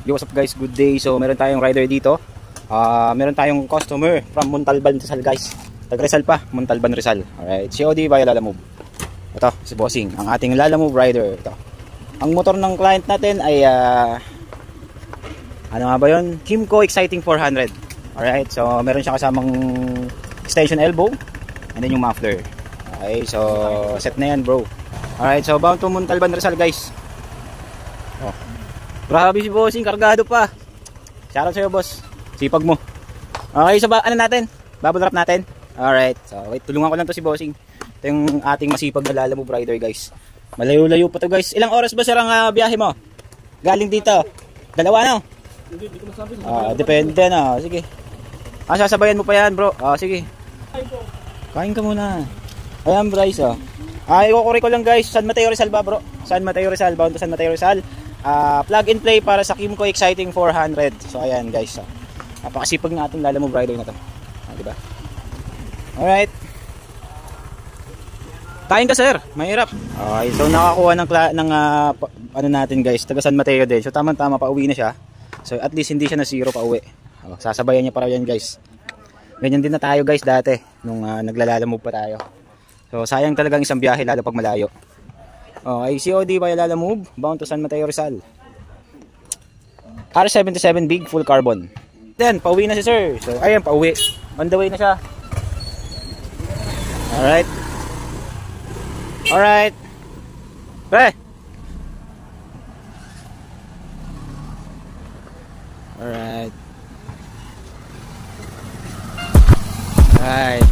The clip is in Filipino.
Yo, what's up guys, good day. So meron tayong rider dito. Meron tayong customer from Montalban, Rizal guys. Tag Rizal pa, Montalban, Rizal. Alright, COD via Lalamove. Ito, si Bossing, ang ating Lalamove rider. Ito. Ang motor ng client natin ay ano nga ba yun? Kymco Exciting 400. Alright, so meron siya kasamang extension elbow and then yung muffler. Okay, so set na yan bro. Alright, so bound to Montalban, Rizal guys. Oh. Grabe si Bossing, kargado pa. Shoutout sa'yo boss, sipag mo. Okay, so ano natin? Bubble wrap natin. Alright, so wait, tulungan ko lang to si Bossing. Ito yung ating masipag na Lalamove rider guys. Malayo-layo pa to guys. Ilang oras ba sir ang biyahe mo? Galing dito? Dalawa no? Hindi ko masabi. Depende na, sige. Sasabayan mo pa yan bro. Sige. Kain ka muna. Ayan Bryce ikukuri ko lang guys. San Mateo Rizal ba bro? San Mateo Rizal, bound to San Mateo Rizal. Plug and play para sa Kymco Exciting 400. So ayan guys. Napakasipag ng ating Lalamove rider na to. Diba? Alright. Kain ka sir, mahirap. Okay, so nakakuha ng ano natin guys, taga San Mateo din. So tama-tama pauwi na siya. So at least hindi siya na zero pauwi. Sasabayan niya para yan guys. Ganyan din na tayo guys dati nung naglalalamove pa tayo. So sayang talagang isang biyahe lalo pag malayo. Okay, COD via Lalamove, bound to San Mateo Rizal. R77 big full carbon. Then pauwi na si sir. So ayan, pauwi. On the way na siya. Alright. Alright. Pre. Alright. Alright,